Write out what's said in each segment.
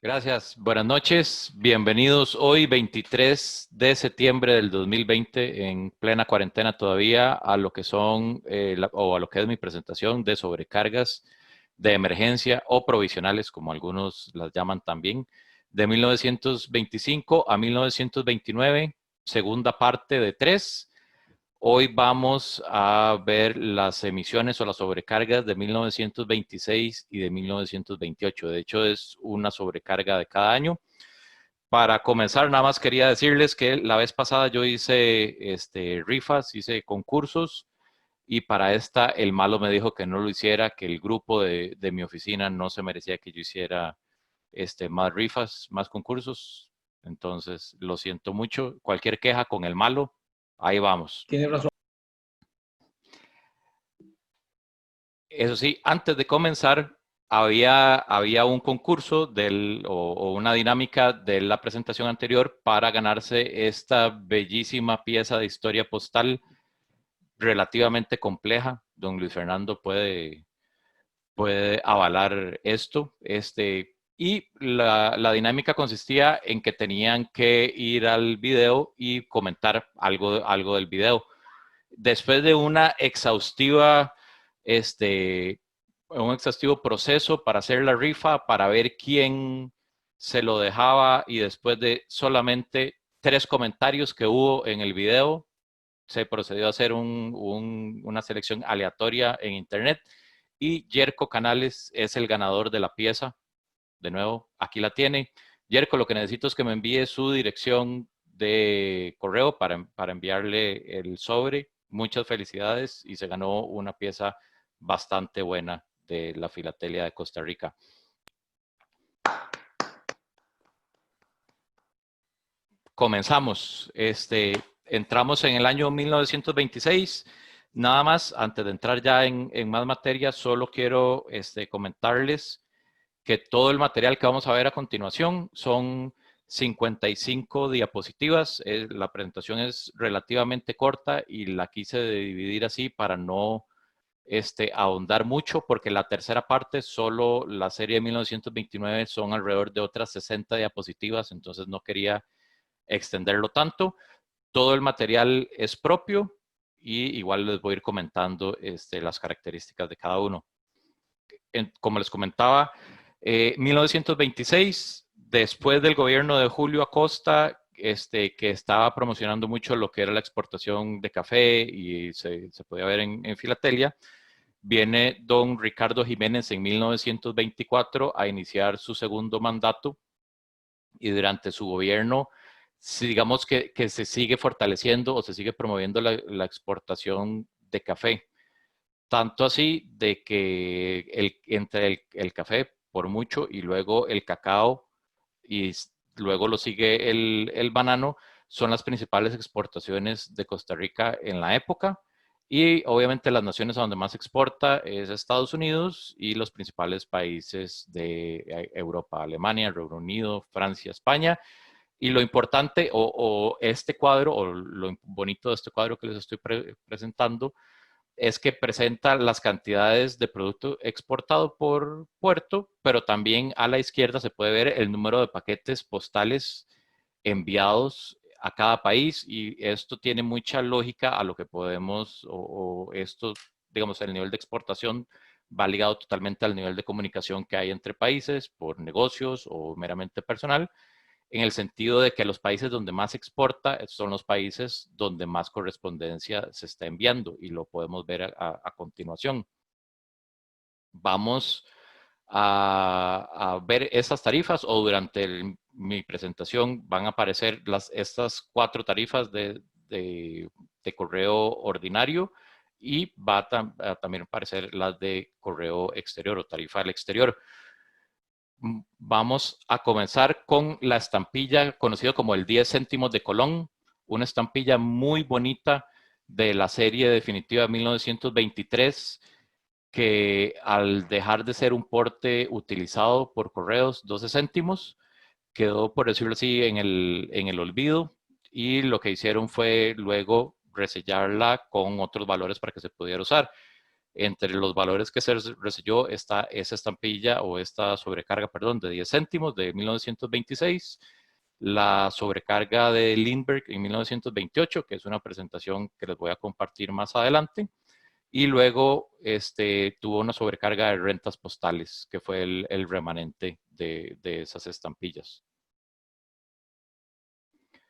Gracias, buenas noches, bienvenidos hoy 23 de septiembre del 2020 en plena cuarentena todavía a lo que son o a lo que es mi presentación de sobrecargas de emergencia o provisionales, como algunos las llaman también, de 1925 a 1929, segunda parte de tres. Hoy vamos a ver las emisiones o las sobrecargas de 1926 y de 1928. De hecho, es una sobrecarga de cada año. Para comenzar, nada más quería decirles que la vez pasada yo hice rifas, hice concursos y para esta el malo me dijo que no lo hiciera, que el grupo de mi oficina no se merecía que yo hiciera más rifas, más concursos. Entonces, lo siento mucho. Cualquier queja con el malo, ahí vamos. Tiene razón. Eso sí, antes de comenzar, había un concurso o una dinámica de la presentación anterior para ganarse esta bellísima pieza de historia postal relativamente compleja. Don Luis Fernando puede avalar esto. Y la dinámica consistía en que tenían que ir al video y comentar algo del video. Después de este, un exhaustivo proceso para hacer la rifa, para ver quién se lo dejaba y después de solamente 3 comentarios que hubo en el video, se procedió a hacer una selección aleatoria en internet y Yerko Canales es el ganador de la pieza. De nuevo, aquí la tiene. Yerko, lo que necesito es que me envíe su dirección de correo para enviarle el sobre. Muchas felicidades y se ganó una pieza bastante buena de la filatelia de Costa Rica. Comenzamos. Entramos en el año 1926. Nada más, antes de entrar ya en más materia, solo quiero comentarles que todo el material que vamos a ver a continuación son 55 diapositivas. La presentación es relativamente corta y la quise dividir así para no ahondar mucho, porque la tercera parte, solo la serie de 1929, son alrededor de otras 60 diapositivas, entonces no quería extenderlo tanto. Todo el material es propio y igual les voy a ir comentando las características de cada uno. Como les comentaba, 1926, después del gobierno de Julio Acosta, que estaba promocionando mucho lo que era la exportación de café y se podía ver en Filatelia, viene don Ricardo Jiménez en 1924 a iniciar su segundo mandato y durante su gobierno, digamos que se sigue fortaleciendo o se sigue promoviendo la exportación de café. Tanto así de que entre el café por mucho y luego el cacao y luego lo sigue el banano, son las principales exportaciones de Costa Rica en la época. Y obviamente las naciones a donde más exporta es Estados Unidos y los principales países de Europa, Alemania, Reino Unido, Francia, España. Y lo importante o este cuadro o lo bonito de este cuadro que les estoy presentando es que presenta las cantidades de producto exportado por puerto, pero también a la izquierda se puede ver el número de paquetes postales enviados a cada país y esto tiene mucha lógica a lo que podemos, o esto, digamos, el nivel de exportación va ligado totalmente al nivel de comunicación que hay entre países por negocios o meramente personal, en el sentido de que los países donde más se exporta son los países donde más correspondencia se está enviando y lo podemos ver a continuación. Vamos a ver estas tarifas o durante mi presentación van a aparecer estas 4 tarifas de correo ordinario y va a también aparecer las de correo exterior o tarifa al exterior. Vamos a comenzar con la estampilla conocida como el 10 céntimos de Colón, una estampilla muy bonita de la serie definitiva de 1923, que al dejar de ser un porte utilizado por correos 12 céntimos, quedó, por decirlo así, en el olvido y lo que hicieron fue luego resellarla con otros valores para que se pudiera usar. Entre los valores que se recibió está esa estampilla o esta sobrecarga, perdón, de 10 céntimos de 1926, la sobrecarga de Lindbergh en 1928, que es una presentación que les voy a compartir más adelante, y luego tuvo una sobrecarga de rentas postales, que fue el remanente de esas estampillas.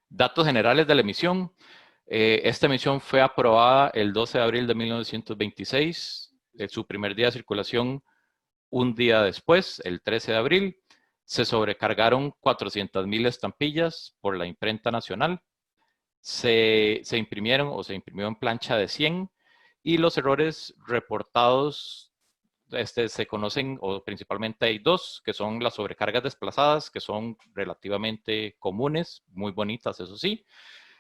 Datos generales de la emisión. Esta emisión fue aprobada el 12 de abril de 1926. Su primer día de circulación, un día después, el 13 de abril, se sobrecargaron 400,000 estampillas por la imprenta nacional. Se imprimieron o se imprimió en plancha de 100 y los errores reportados se conocen, o principalmente hay dos, que son las sobrecargas desplazadas, que son relativamente comunes, muy bonitas, eso sí,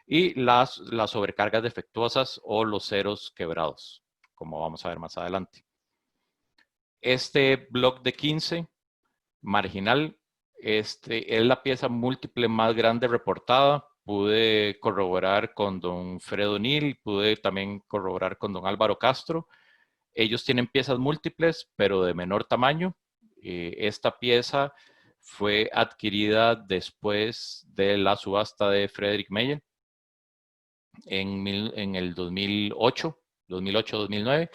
y las sobrecargas defectuosas o los ceros quebrados, como vamos a ver más adelante. Este block de 15, marginal, es la pieza múltiple más grande reportada. Pude corroborar con don Fred O'Neill, pude también corroborar con don Álvaro Castro. Ellos tienen piezas múltiples, pero de menor tamaño. Esta pieza fue adquirida después de la subasta de Frederick Meyer en el 2008-2009.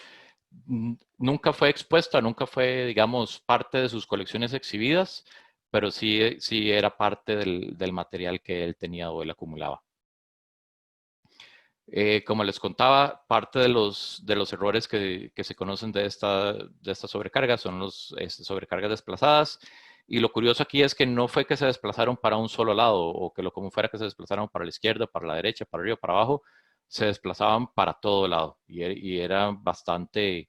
Nunca fue expuesta, nunca fue, digamos, parte de sus colecciones exhibidas, pero sí era parte del material que él tenía o él acumulaba. Como les contaba, parte de los errores que se conocen de esta sobrecarga son los sobrecargas desplazadas. Y lo curioso aquí es que no fue que se desplazaron para un solo lado o que lo común fuera que se desplazaron para la izquierda, para la derecha, para arriba, para abajo. Se desplazaban para todo lado y eran bastante,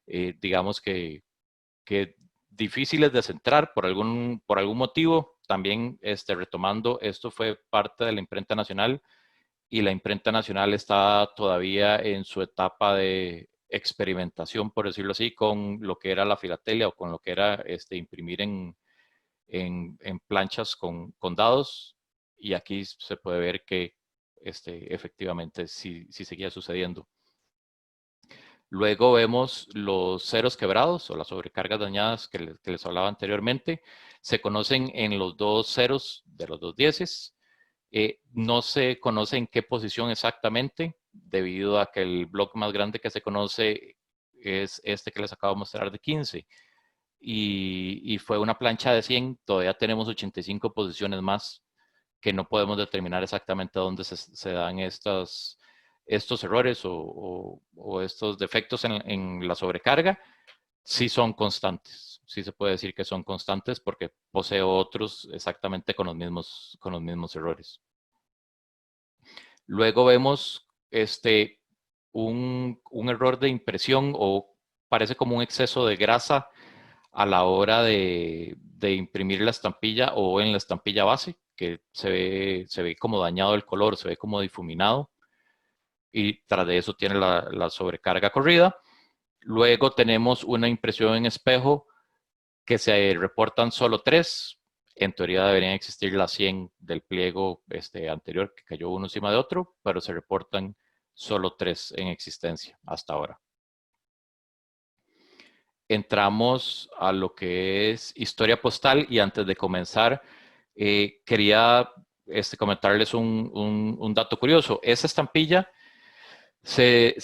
digamos que difíciles de centrar por algún motivo. También retomando, esto fue parte de la imprenta nacional y la imprenta nacional está todavía en su etapa de experimentación, por decirlo así, con lo que era la filatelia o con lo que era imprimir en planchas con dados. Y aquí se puede ver que efectivamente sí seguía sucediendo. Luego vemos los ceros quebrados o las sobrecargas dañadas que les hablaba anteriormente. Se conocen en los dos ceros de los dos dieces. No se conoce en qué posición exactamente, debido a que el bloque más grande que se conoce es este que les acabo de mostrar de 15. Y fue una plancha de 100, todavía tenemos 85 posiciones más que no podemos determinar exactamente dónde se dan estos errores o estos defectos en la sobrecarga. Sí son constantes, sí se puede decir que son constantes porque posee otros exactamente con los mismos errores. Luego vemos un error de impresión o parece como un exceso de grasa a la hora de imprimir la estampilla o en la estampilla base, que se ve como dañado el color, se ve como difuminado, y tras de eso tiene la sobrecarga corrida. Luego tenemos una impresión en espejo que se reportan solo 3. En teoría deberían existir las 100 del pliego anterior que cayó uno encima de otro, pero se reportan solo 3 en existencia hasta ahora. Entramos a lo que es historia postal y antes de comenzar quería comentarles un dato curioso. Esa estampilla se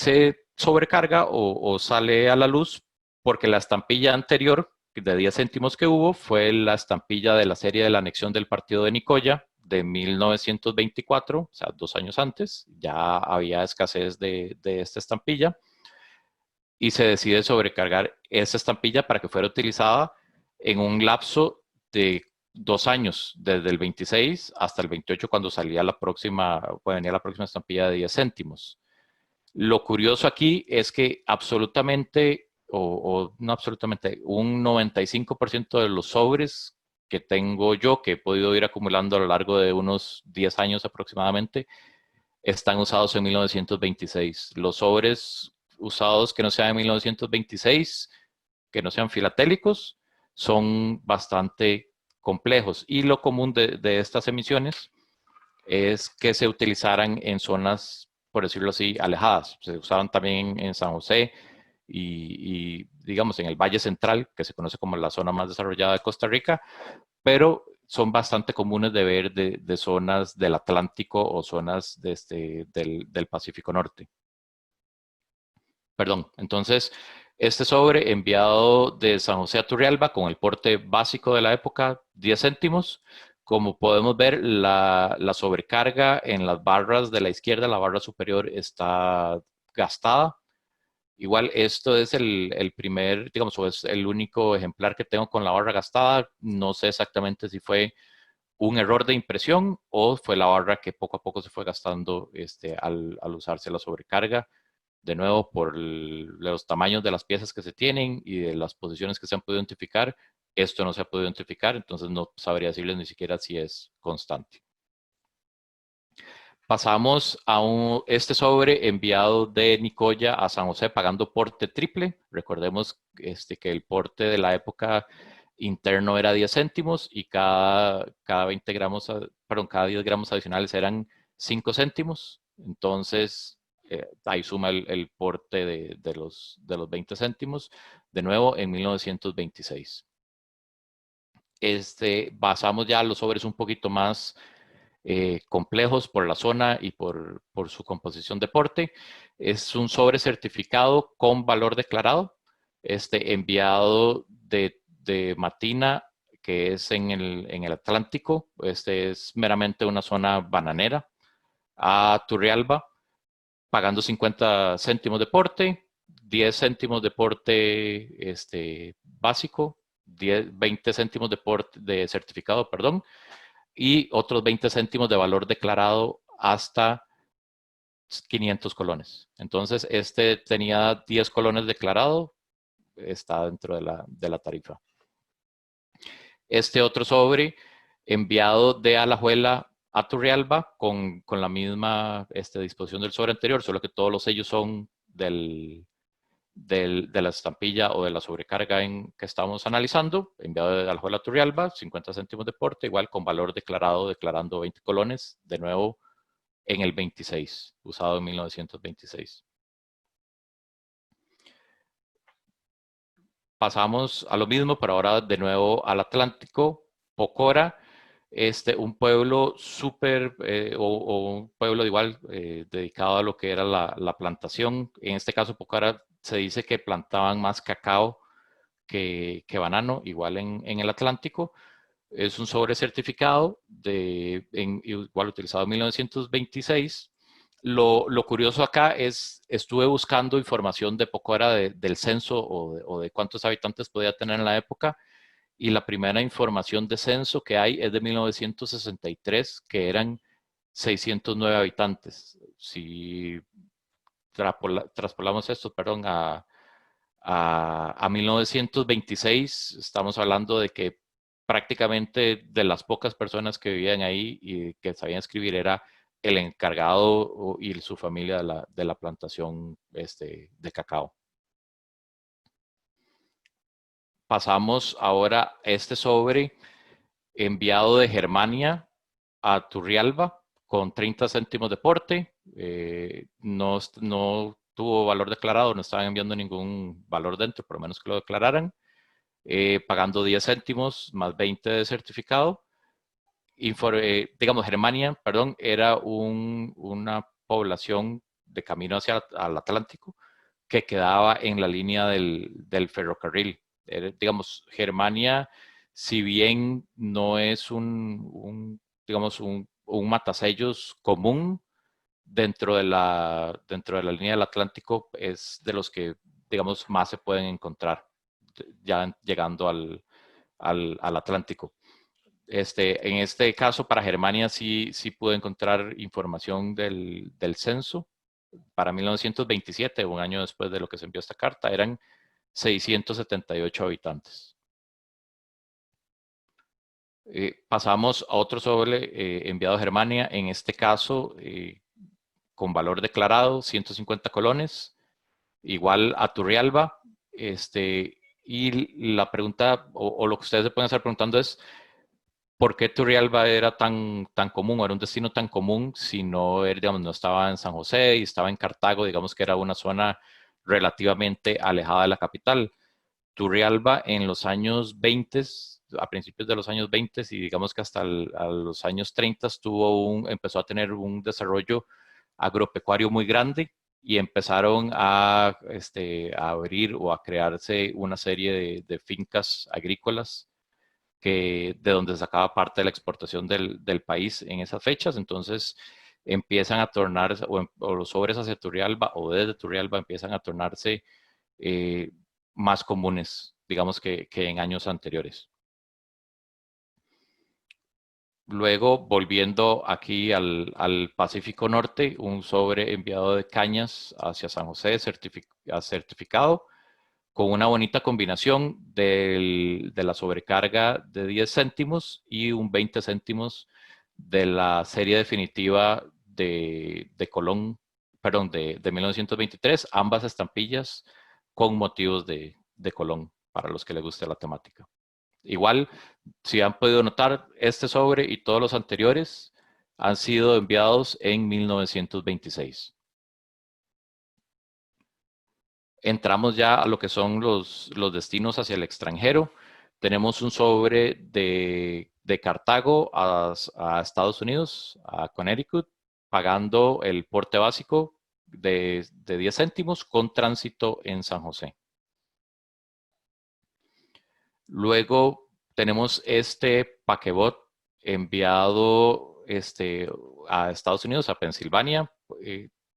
sobrecarga o sale a la luz porque la estampilla anterior de 10 céntimos que hubo fue la estampilla de la serie de la anexión del partido de Nicoya de 1924, o sea, 2 años antes. Ya había escasez de esta estampilla y se decide sobrecargar esa estampilla para que fuera utilizada en un lapso de 2 años, desde el 26 hasta el 28, cuando salía venía la próxima estampilla de 10 céntimos. Lo curioso aquí es que absolutamente, o no absolutamente, un 95% de los sobres que tengo yo, que he podido ir acumulando a lo largo de unos 10 años aproximadamente, están usados en 1926. Los sobres usados que no sean en 1926, que no sean filatélicos, son bastante complejos. Y lo común de estas emisiones es que se utilizaran en zonas, por decirlo así, alejadas. Se usaban también en San José digamos, en el Valle Central, que se conoce como la zona más desarrollada de Costa Rica, pero son bastante comunes de ver de zonas del Atlántico o zonas del Pacífico Norte. Perdón, entonces, este sobre enviado de San José a Turrialba con el porte básico de la época, 10 céntimos. Como podemos ver, la sobrecarga en las barras de la izquierda, la barra superior, está gastada. Igual, esto es el primer, digamos, o es el único ejemplar que tengo con la barra gastada. No sé exactamente si fue un error de impresión o fue la barra que poco a poco se fue gastando al usarse la sobrecarga. De nuevo, por los tamaños de las piezas que se tienen y de las posiciones que se han podido identificar, esto no se ha podido identificar, entonces no sabría decirles ni siquiera si es constante. Pasamos a este sobre enviado de Nicoya a San José pagando porte triple. Recordemos que el porte de la época interno era 10 céntimos y cada 20 gramos, perdón, cada 10 gramos adicionales eran 5 céntimos. Entonces, ahí suma el porte de los 20 céntimos, de nuevo en 1926. Basamos ya los sobres un poquito más complejos por la zona y por su composición de porte. Es un sobre certificado con valor declarado, enviado de Matina, que es en el Atlántico. Es meramente una zona bananera, a Turrialba, pagando 50 céntimos de porte, 10 céntimos de porte básico, 20 céntimos de porte de certificado, perdón, y otros 20 céntimos de valor declarado hasta 500 colones. Entonces, tenía 10 colones declarado, está dentro de la tarifa. Este otro sobre enviado de Alajuela a Turrialba con la misma disposición del sobre anterior, solo que todos los sellos son de la estampilla o de la sobrecarga que estamos analizando, enviado de Alajuela a Turrialba, 50 céntimos de porte, igual con valor declarado, declarando 20 colones, de nuevo en el 26, usado en 1926. Pasamos a lo mismo, pero ahora de nuevo al Atlántico, Pocora, un pueblo súper, o un pueblo igual dedicado a lo que era la plantación. En este caso, Pocora se dice que plantaban más cacao que banano, igual en el Atlántico. Es un sobre certificado igual utilizado en 1926. Lo curioso acá estuve buscando información de Pocora del censo o de cuántos habitantes podía tener en la época, y la primera información de censo que hay es de 1963, que eran 609 habitantes. Si traspolamos esto, perdón, a 1926, estamos hablando de que prácticamente de las pocas personas que vivían ahí y que sabían escribir era el encargado y su familia de la plantación de cacao. Pasamos ahora a este sobre enviado de Germania a Turrialba con 30 céntimos de porte. No tuvo valor declarado, no estaban enviando ningún valor dentro, por lo menos que lo declararan. Pagando 10 céntimos más 20 de certificado. Digamos, Germania, perdón, era una población de camino hacia el Atlántico que quedaba en la línea del ferrocarril. Digamos, Germania, si bien no es digamos, un matasellos común dentro de la línea del Atlántico, es de los que, digamos, más se pueden encontrar ya llegando al Atlántico. En este caso, para Germania sí pude encontrar información del censo. Para 1927, un año después de lo que se envió esta carta, eran 678 habitantes. Pasamos a otro sobre enviado a Germania, en este caso con valor declarado, 150 colones, igual a Turrialba. Y la pregunta, o lo que ustedes se pueden estar preguntando es, ¿por qué Turrialba era tan común, o era un destino tan común si no, digamos, no estaba en San José y estaba en Cartago? Digamos que era una zona relativamente alejada de la capital. Turrialba en los años 20, a principios de los años 20 y digamos que hasta a los años 30 empezó a tener un desarrollo agropecuario muy grande y empezaron a abrir o a crearse una serie de fincas agrícolas de donde sacaba parte de la exportación del país en esas fechas. Entonces empiezan a tornarse, o los sobres hacia Turrialba o desde Turrialba empiezan a tornarse eh, más comunes, digamos que en años anteriores. Luego, volviendo aquí al Pacífico Norte, un sobre enviado de cañas hacia San José certificado con una bonita combinación de la sobrecarga de 10 céntimos y un 20 céntimos de la serie definitiva de Colón, perdón, de 1923, ambas estampillas con motivos de Colón, para los que les guste la temática. Igual, si han podido notar, este sobre y todos los anteriores han sido enviados en 1926. Entramos ya a lo que son los destinos hacia el extranjero. Tenemos un sobre de Cartago a Estados Unidos, a Connecticut, pagando el porte básico de 10 céntimos con tránsito en San José. Luego tenemos este paquebot enviado a Estados Unidos, a Pensilvania,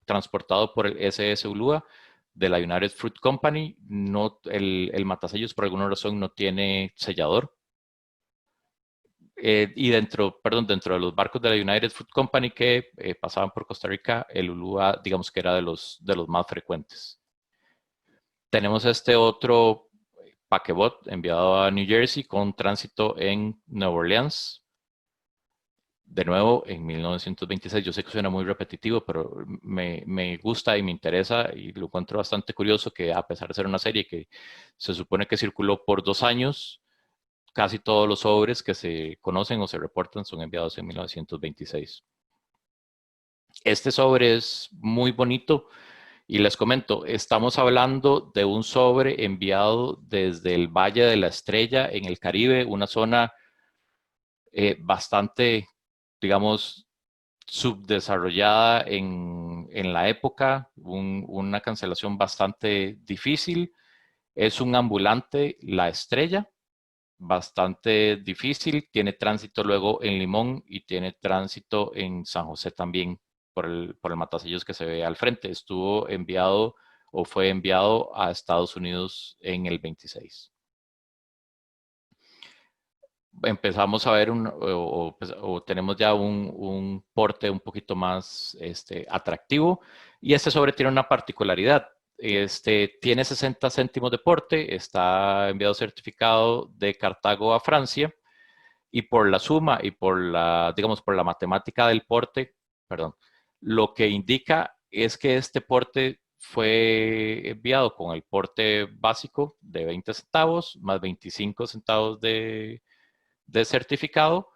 transportado por el SS Ulúa de la United Fruit Company. No, el matasellos por alguna razón no tiene sellador. Y dentro de los barcos de la United Fruit Company que pasaban por Costa Rica, el Ulúa, digamos que era de los más frecuentes. Tenemos este otro paquebot enviado a New Jersey con tránsito en Nueva Orleans. De nuevo, en 1926, yo sé que suena muy repetitivo, pero me gusta y me interesa y lo encuentro bastante curioso que a pesar de ser una serie que se supone que circuló por 2 años, casi todos los sobres que se conocen o se reportan son enviados en 1926. Este sobre es muy bonito y les comento, estamos hablando de un sobre enviado desde el Valle de la Estrella en el Caribe, una zona bastante, digamos, subdesarrollada en la época, una cancelación bastante difícil. Es un ambulante, La Estrella, bastante difícil. Tiene tránsito luego en Limón y tiene tránsito en San José también por el matasellos que se ve al frente. Estuvo enviado o fue enviado a Estados Unidos en el 26. Empezamos a ver o tenemos ya un porte un poquito más atractivo y este sobre tiene una particularidad. Tiene 60 céntimos de porte, está enviado certificado de Cartago a Francia y por la suma y digamos, por la matemática del porte, perdón, lo que indica es que este porte fue enviado con el porte básico de 20 centavos más 25 centavos de certificado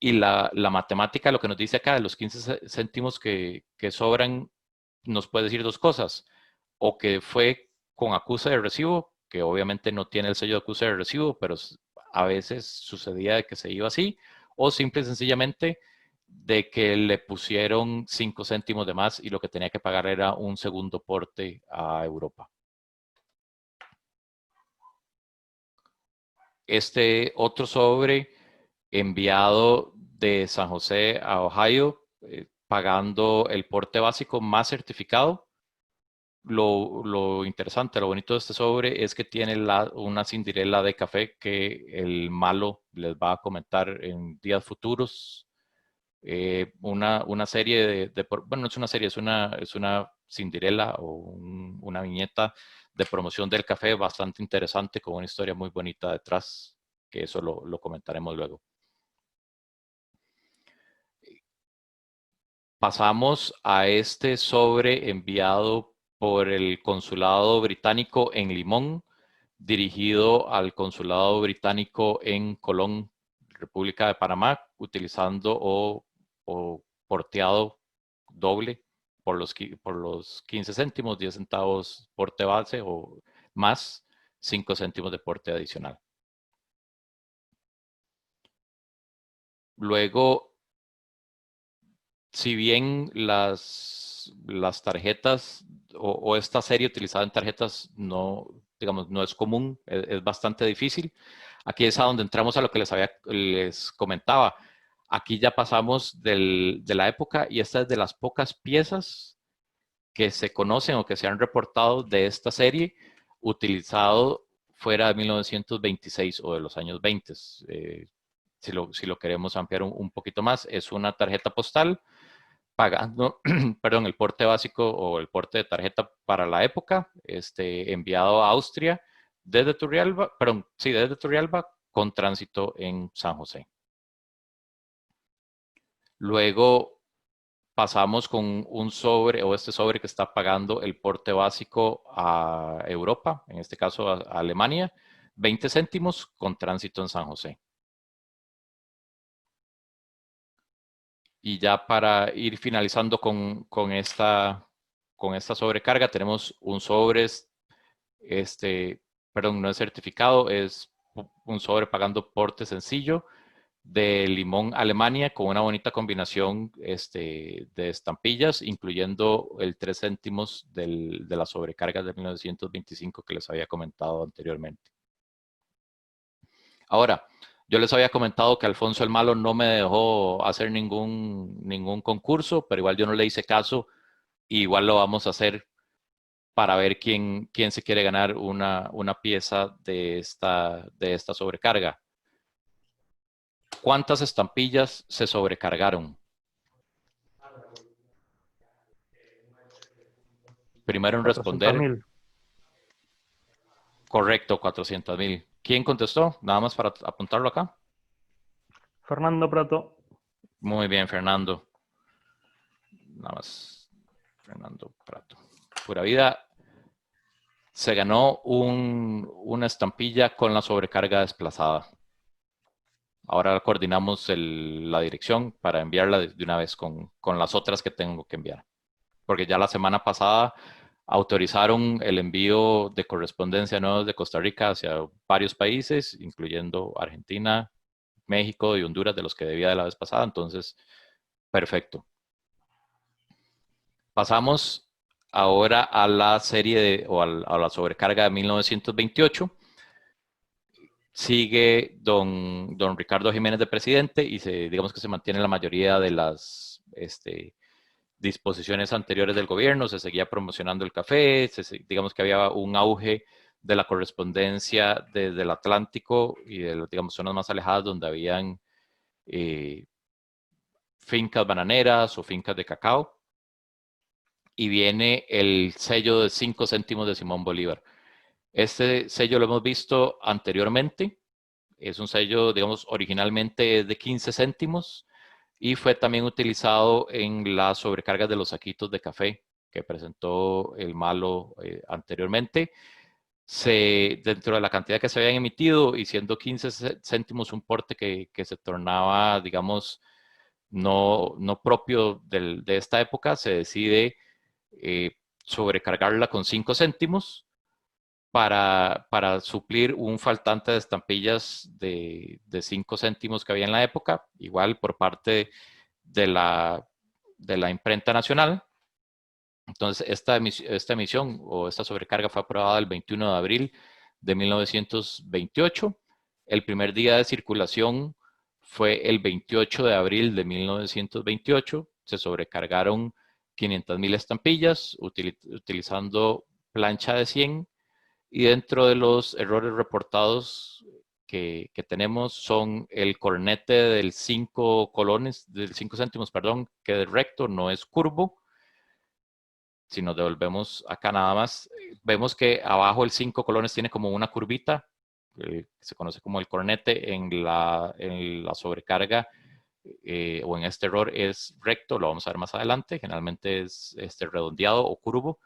y la matemática, lo que nos dice acá de los 15 céntimos que sobran, nos puede decir dos cosas, o que fue con acuse de recibo, que obviamente no tiene el sello de acuse de recibo, pero a veces sucedía de que se iba así, o simple y sencillamente de que le pusieron 5 céntimos de más y lo que tenía que pagar era un segundo porte a Europa. Este otro sobre enviado de San José a Ohio, pagando el porte básico más certificado. Lo interesante, lo bonito de este sobre es que tiene una cindirela de café que el malo les va a comentar en días futuros. Una serie bueno, no es una serie, es una cindirela o una viñeta de promoción del café bastante interesante con una historia muy bonita detrás, que eso lo comentaremos luego. Pasamos a este sobre enviado por el consulado británico en Limón, dirigido al consulado británico en Colón, República de Panamá, utilizando o porteado doble por los 15 céntimos, 10 centavos porte base o más 5 céntimos de porte adicional. Luego, si bien las tarjetas o esta serie utilizada en tarjetas no, digamos, no es común, es bastante difícil. Aquí es a donde entramos a lo que les comentaba. Aquí ya pasamos de la época y esta es de las pocas piezas que se conocen o que se han reportado de esta serie utilizado fuera de 1926 o de los años 20. Si lo queremos ampliar un poquito más, es una tarjeta postal pagando, perdón, el porte básico o el porte de tarjeta para la época, enviado a Austria desde Turrialba, perdón, sí, desde Turrialba con tránsito en San José. Luego pasamos con un sobre o este sobre que está pagando el porte básico a Europa, en este caso a Alemania, 20 céntimos con tránsito en San José. Y ya para ir finalizando con esta sobrecarga, tenemos un sobre, perdón, no es certificado, es un sobre pagando porte sencillo de limón Alemania con una bonita combinación de estampillas, incluyendo el 3 céntimos de la sobrecarga de 1925 que les había comentado anteriormente. Ahora, yo les había comentado que Alfonso el Malo no me dejó hacer ningún concurso, pero igual yo no le hice caso, igual lo vamos a hacer para ver quién se quiere ganar una pieza de esta sobrecarga. ¿Cuántas estampillas se sobrecargaron? Primero en responder, 400.000. correcto, 400.000. ¿Quién contestó? Nada más para apuntarlo acá. Fernando Prato. Muy bien, Fernando. Nada más, Fernando Prato. Pura vida. Se ganó una estampilla con la sobrecarga desplazada. Ahora coordinamos la dirección para enviarla de una vez con las otras que tengo que enviar. Porque ya la semana pasada autorizaron el envío de correspondencia nuevos de Costa Rica hacia varios países, incluyendo Argentina, México y Honduras, de los que debía de la vez pasada. Entonces, perfecto. Pasamos ahora a la serie a la sobrecarga de 1928. Sigue don Ricardo Jiménez de presidente y digamos que se mantiene la mayoría de las disposiciones anteriores del gobierno. Se seguía promocionando el café, digamos que había un auge de la correspondencia desde el Atlántico y de, digamos, zonas más alejadas donde habían fincas bananeras o fincas de cacao. Y viene el sello de 5 céntimos de Simón Bolívar. Este sello lo hemos visto anteriormente. Es un sello, digamos, originalmente es de 15 céntimos y fue también utilizado en las sobrecargas de los saquitos de café que presentó el Malo anteriormente. Dentro de la cantidad que se habían emitido y siendo 15 céntimos un porte que se tornaba, digamos, no propio de esta época, se decide sobrecargarla con 5 céntimos para suplir un faltante de estampillas de 5 céntimos que había en la época, igual por parte de la imprenta nacional. Entonces, esta emisión o esta sobrecarga fue aprobada el 21 de abril de 1928. El primer día de circulación fue el 28 de abril de 1928. Se sobrecargaron 500.000 estampillas utilizando plancha de 100 y dentro de los errores reportados que tenemos son el cornete del 5 colones, del 5 céntimos, perdón, que es recto, no es curvo. Si nos devolvemos acá nada más, vemos que abajo el 5 colones tiene como una curvita, que se conoce como el cornete en la sobrecarga o en este error es recto, lo vamos a ver más adelante, generalmente es redondeado o curvo.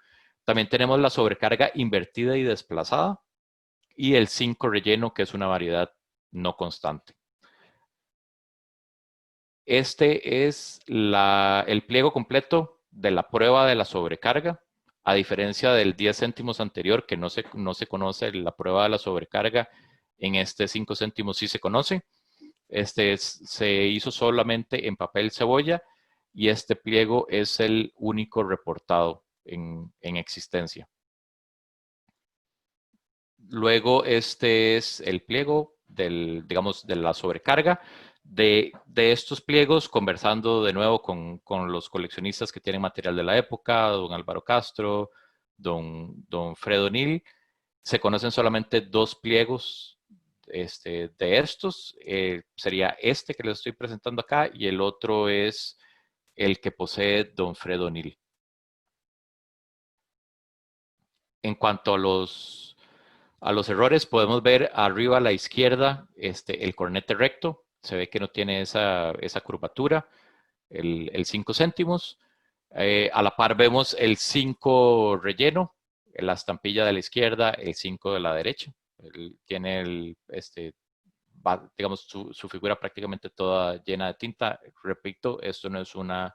También tenemos la sobrecarga invertida y desplazada y el 5 relleno, que es una variedad no constante. Este es el pliego completo de la prueba de la sobrecarga, a diferencia del 10 céntimos anterior, que no se conoce la prueba de la sobrecarga, en este 5 céntimos sí se conoce. Se hizo solamente en papel cebolla y este pliego es el único reportado en existencia. Luego este es el pliego digamos, de la sobrecarga. De estos pliegos, conversando de nuevo con los coleccionistas que tienen material de la época, don Álvaro Castro, don Fredo Nil, se conocen solamente 2 pliegos de estos. Sería este que les estoy presentando acá y el otro es el que posee don Fredo Nil. En cuanto a los errores, podemos ver arriba a la izquierda el cornete recto. Se ve que no tiene esa curvatura, el 5 céntimos. A la par vemos el 5 relleno, la estampilla de la izquierda, el 5 de la derecha. Tiene digamos, su figura prácticamente toda llena de tinta. Repito, esto no es una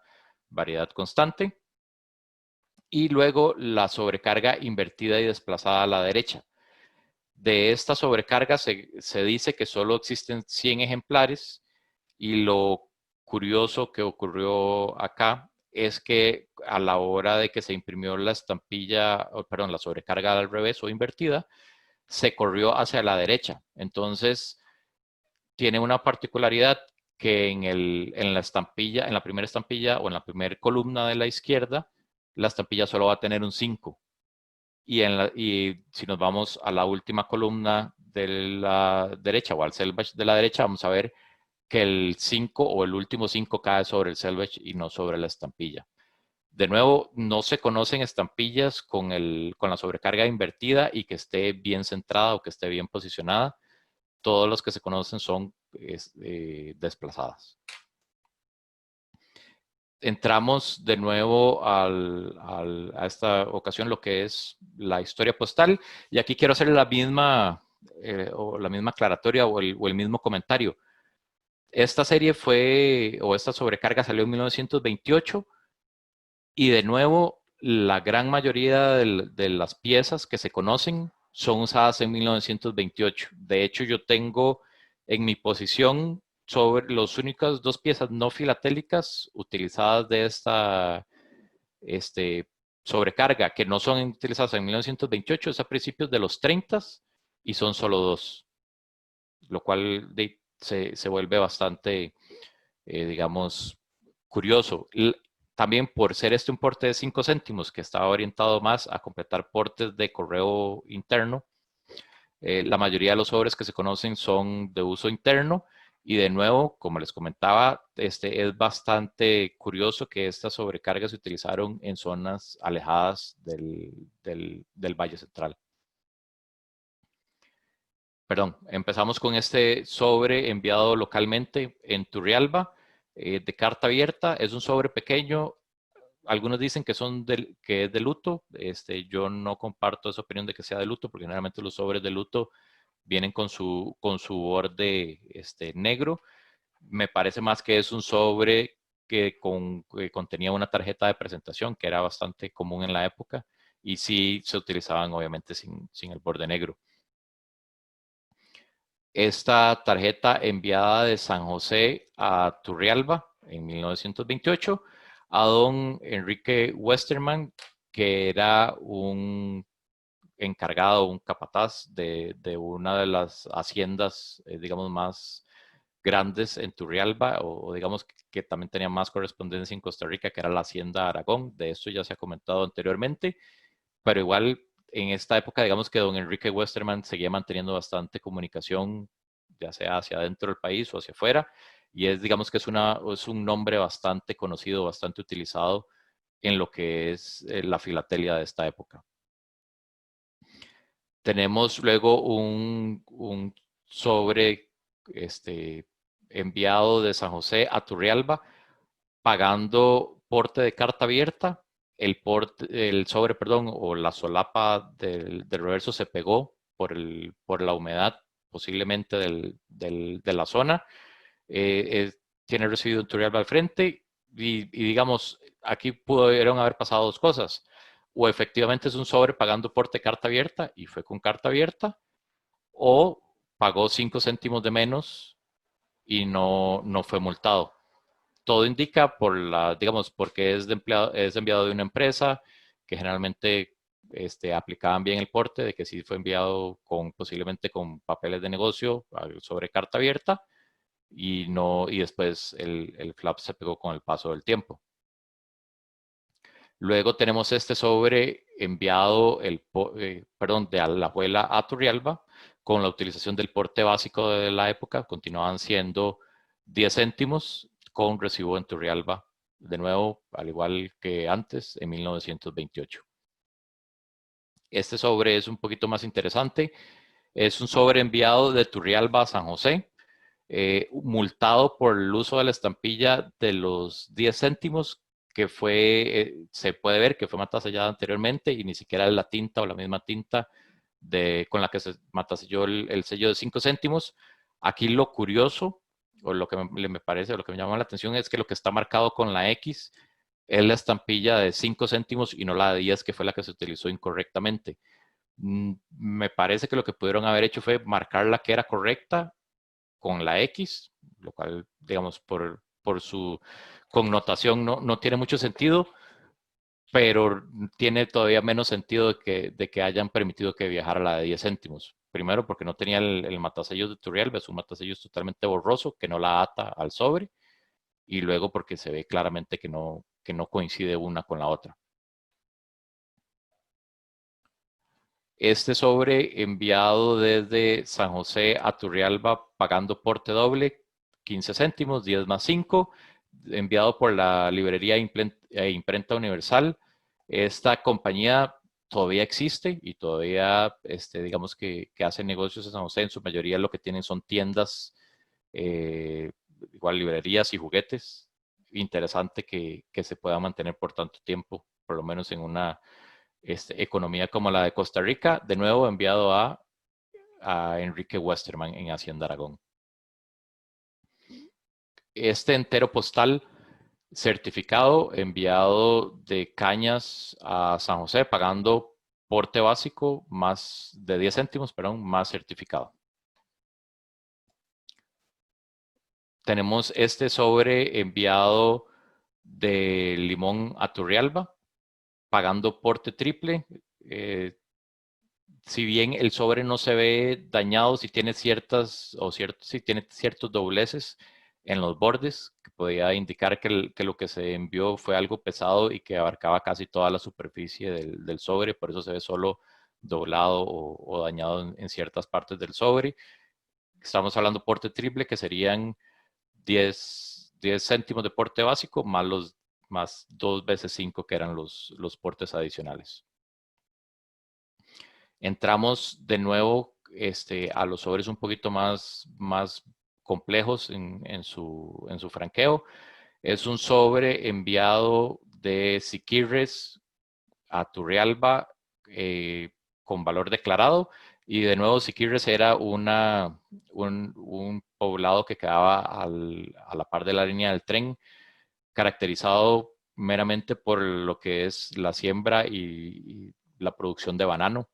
variedad constante. Y luego la sobrecarga invertida y desplazada a la derecha. De esta sobrecarga se dice que solo existen 100 ejemplares y lo curioso que ocurrió acá es que a la hora de que se imprimió la estampilla, perdón, la sobrecarga al revés o invertida, se corrió hacia la derecha. Entonces, tiene una particularidad que en la estampilla, en la primera estampilla o en la primera columna de la izquierda, la estampilla solo va a tener un 5. Y si nos vamos a la última columna de la derecha o al selvage de la derecha, vamos a ver que el 5 o el último 5 cae sobre el selvage y no sobre la estampilla. De nuevo, no se conocen estampillas con la sobrecarga invertida y que esté bien centrada o que esté bien posicionada. Todos los que se conocen son desplazadas. Entramos de nuevo a esta ocasión lo que es la historia postal y aquí quiero hacer la misma aclaratoria o el mismo comentario. Esta serie esta sobrecarga salió en 1928 y de nuevo la gran mayoría de las piezas que se conocen son usadas en 1928. De hecho, yo tengo en mi posición sobre las únicas 2 piezas no filatélicas utilizadas de esta sobrecarga, que no son utilizadas en 1928, es a principios de los 30 y son solo 2, lo cual se vuelve bastante, digamos, curioso. También por ser un porte de 5 céntimos que estaba orientado más a completar portes de correo interno, la mayoría de los sobres que se conocen son de uso interno y de nuevo, como les comentaba, es bastante curioso que estas sobrecargas se utilizaron en zonas alejadas del Valle Central. Perdón, empezamos con este sobre enviado localmente en Turrialba, de carta abierta. Es un sobre pequeño. Algunos dicen que es de luto. Yo no comparto esa opinión de que sea de luto, porque generalmente los sobres de luto vienen con su borde negro. Me parece más que es un sobre que contenía una tarjeta de presentación, que era bastante común en la época, y sí se utilizaban obviamente sin el borde negro. Esta tarjeta enviada de San José a Turrialba en 1928 a don Enrique Westerman, que era un encargado, un capataz de una de las haciendas, digamos, más grandes en Turrialba, o digamos que también tenía más correspondencia en Costa Rica, que era la Hacienda Aragón. De esto ya se ha comentado anteriormente, pero igual en esta época, digamos que don Enrique Westerman seguía manteniendo bastante comunicación, ya sea hacia adentro del país o hacia afuera, y digamos que es un nombre bastante conocido, bastante utilizado en lo que es la filatelia de esta época. Tenemos luego un sobre enviado de San José a Turrialba, pagando porte de carta abierta. El sobre, perdón, o la solapa del reverso se pegó por la humedad, posiblemente de la zona. Tiene recibido un Turrialba al frente y digamos, aquí pudieron haber pasado dos cosas. O efectivamente es un sobre pagando porte carta abierta y fue con carta abierta, o pagó 5 céntimos de menos y no fue multado. Todo indica por digamos, porque es enviado de una empresa que generalmente aplicaban bien el porte, de que sí fue enviado posiblemente con papeles de negocio sobre carta abierta y después el flap se pegó con el paso del tiempo. Luego tenemos este sobre enviado, de Alajuela a Turrialba, con la utilización del porte básico de la época, continuaban siendo 10 céntimos con recibo en Turrialba, de nuevo, al igual que antes, en 1928. Este sobre es un poquito más interesante. Es un sobre enviado de Turrialba a San José, multado por el uso de la estampilla de los 10 céntimos, que se puede ver que fue matasellada anteriormente y ni siquiera es la tinta o la misma tinta con la que se mataselló el sello de 5 céntimos. Aquí lo curioso, o lo que me parece, o lo que me llama la atención es que lo que está marcado con la X es la estampilla de 5 céntimos y no la de 10, que fue la que se utilizó incorrectamente. Me parece que lo que pudieron haber hecho fue marcar la que era correcta con la X, lo cual, digamos, por su connotación no tiene mucho sentido, pero tiene todavía menos sentido de que hayan permitido que viajara la de 10 céntimos. Primero, porque no tenía el matasellos de Turrialba, es un matasellos totalmente borroso que no la ata al sobre, y luego porque se ve claramente que no coincide una con la otra. Este sobre enviado desde San José a Turrialba pagando porte doble, 15 céntimos, 10 más 5, enviado por la librería Imprenta Universal. Esta compañía todavía existe y todavía, digamos que hace negocios en San José. En su mayoría lo que tienen son tiendas, igual librerías y juguetes. Interesante que se pueda mantener por tanto tiempo, por lo menos en una economía como la de Costa Rica, de nuevo enviado a Enrique Westerman en Hacienda Aragón. Este entero postal certificado enviado de Cañas a San José, pagando porte básico más de 10 céntimos, perdón, más certificado. Tenemos este sobre enviado de Limón a Turrialba, pagando porte triple. Si bien el sobre no se ve dañado, si tiene si tiene ciertos dobleces en los bordes, que podía indicar que lo que se envió fue algo pesado y que abarcaba casi toda la superficie del sobre, por eso se ve solo doblado o dañado en ciertas partes del sobre. Estamos hablando porte triple, que serían 10 céntimos de porte básico, más 2 veces 5 que eran los portes adicionales. Entramos de nuevo a los sobres un poquito más complejos en su franqueo. Es un sobre enviado de Siquirres a Turrialba con valor declarado. Y de nuevo, Siquirres era un poblado que quedaba a la par de la línea del tren, caracterizado meramente por lo que es la siembra y la producción de banano.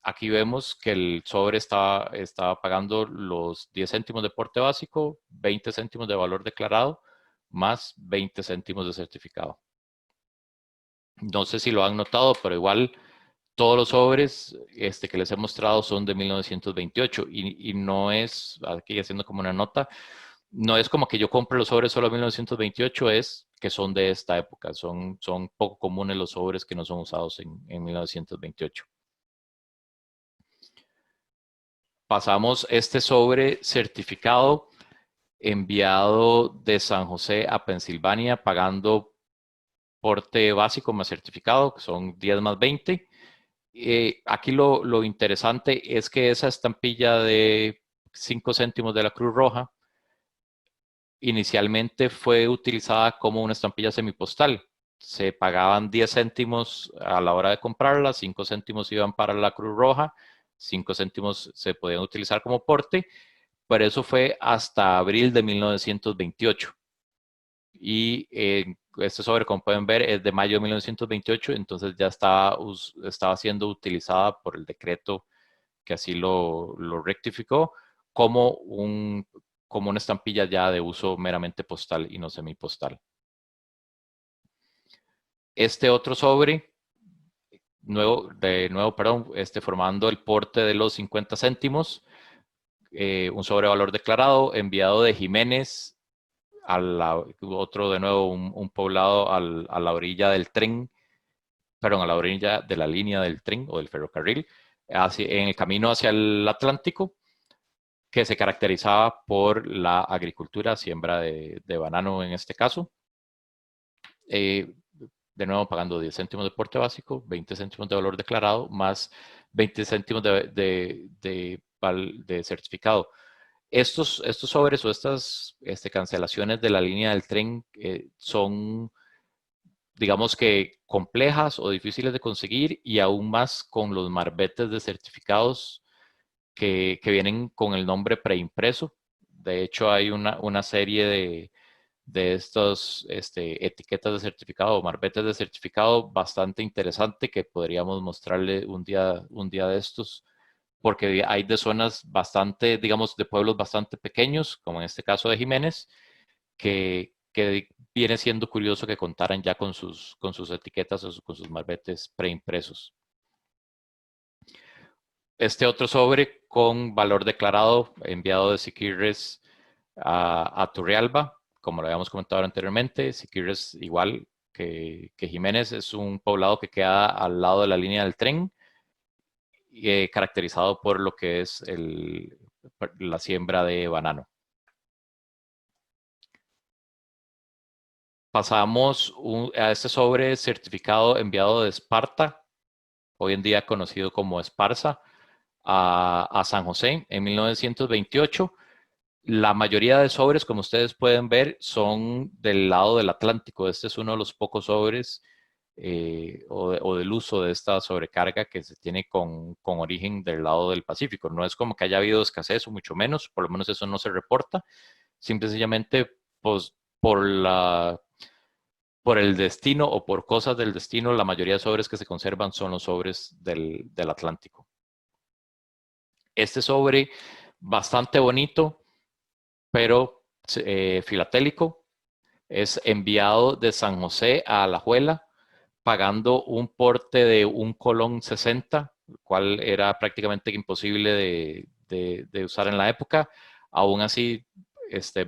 Aquí vemos que el sobre estaba pagando los 10 céntimos de porte básico, 20 céntimos de valor declarado, más 20 céntimos de certificado. No sé si lo han notado, pero igual todos los sobres que les he mostrado son de 1928 y no es, aquí haciendo como una nota, no es como que yo compre los sobres solo de 1928, es que son de esta época, son poco comunes los sobres que no son usados en 1928. Pasamos este sobre certificado enviado de San José a Pensilvania pagando porte básico más certificado, que son 10 más 20. Aquí lo interesante es que esa estampilla de 5 céntimos de la Cruz Roja inicialmente fue utilizada como una estampilla semipostal. Se pagaban 10 céntimos a la hora de comprarla, 5 céntimos iban para la Cruz Roja, 5 céntimos se podían utilizar como porte, pero eso fue hasta abril de 1928. Y este sobre, como pueden ver, es de mayo de 1928, entonces ya estaba siendo utilizada por el decreto que así lo rectificó como, como una estampilla ya de uso meramente postal y no semipostal. Este otro sobre, perdón, formando el porte de los 50 céntimos, un sobre valor declarado, enviado de Jiménez otro de nuevo, un poblado a la orilla del tren, perdón, a la orilla de la línea del tren o del ferrocarril, en el camino hacia el Atlántico, que se caracterizaba por la agricultura, siembra de banano en este caso. De nuevo, pagando 10 céntimos de porte básico, 20 céntimos de valor declarado, más 20 céntimos de certificado. Estos sobres o estas cancelaciones de la línea del tren son, digamos que, complejas o difíciles de conseguir, y aún más con los marbetes de certificados que vienen con el nombre preimpreso. De hecho, hay una serie de estos etiquetas de certificado o marbetes de certificado bastante interesante que podríamos mostrarle un día de estos, porque hay de zonas bastante, digamos, de pueblos bastante pequeños, como en este caso de Jiménez, que viene siendo curioso que contaran ya con sus etiquetas o con sus marbetes preimpresos. Este otro sobre con valor declarado enviado de Siquirres a Turrialba, como lo habíamos comentado anteriormente. Siquirres, igual que Jiménez, es un poblado que queda al lado de la línea del tren, caracterizado por lo que es la siembra de banano. Pasamos a este sobre certificado enviado de Esparta, hoy en día conocido como Esparza, a San José en 1928. La mayoría de sobres, como ustedes pueden ver, son del lado del Atlántico. Este es uno de los pocos sobres o del uso de esta sobrecarga que se tiene con origen del lado del Pacífico. No es como que haya habido escasez o mucho menos, por lo menos eso no se reporta. Simple y sencillamente, pues, por el destino o por cosas del destino, la mayoría de sobres que se conservan son los sobres del Atlántico. Este sobre, bastante bonito, pero filatélico, es enviado de San José a Alajuela, pagando un porte de un colón 60, el cual era prácticamente imposible de usar en la época. Aún así,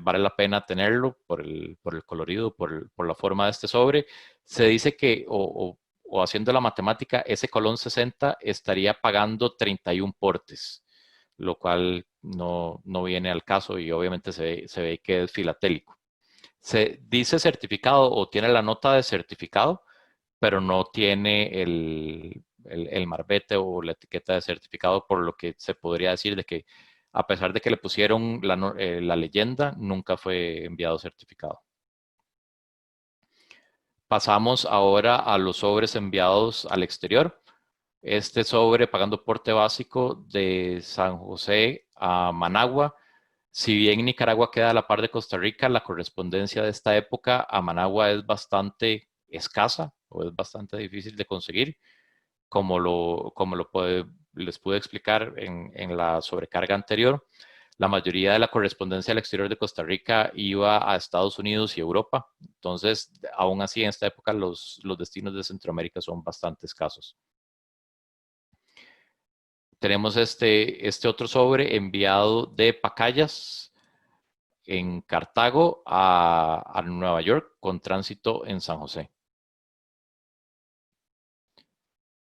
vale la pena tenerlo por el colorido, por la forma de este sobre. Se dice que, o haciendo la matemática, ese colón 60 estaría pagando 31 portes, lo cual no viene al caso, y obviamente se ve que es filatélico. Se dice certificado o tiene la nota de certificado, pero no tiene el marbete o la etiqueta de certificado, por lo que se podría decir de que, a pesar de que le pusieron la leyenda, nunca fue enviado certificado. Pasamos ahora a los sobres enviados al exterior. Este sobre, pagando porte básico, de San José a Managua. Si bien Nicaragua queda a la par de Costa Rica, la correspondencia de esta época a Managua es bastante escasa o es bastante difícil de conseguir, les pude explicar en la sobrecarga anterior. La mayoría de la correspondencia al exterior de Costa Rica iba a Estados Unidos y Europa. Entonces, aún así, en esta época los destinos de Centroamérica son bastante escasos. Tenemos este otro sobre enviado de Pacayas, en Cartago, a Nueva York, con tránsito en San José.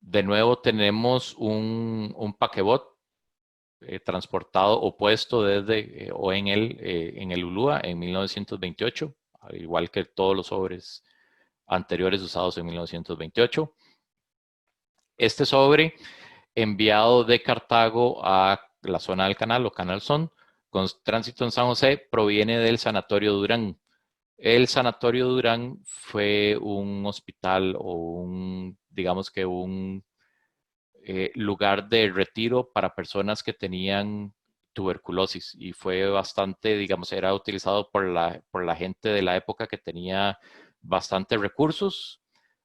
De nuevo tenemos un paquebot transportado o puesto desde o en el Ulúa en 1928, al igual que todos los sobres anteriores usados en 1928. Este sobre, enviado de Cartago a la zona del canal o Canal Son, con tránsito en San José, proviene del Sanatorio Durán. El Sanatorio Durán fue un hospital o digamos que un lugar de retiro para personas que tenían tuberculosis, y fue bastante, digamos, era utilizado por la gente de la época que tenía bastantes recursos.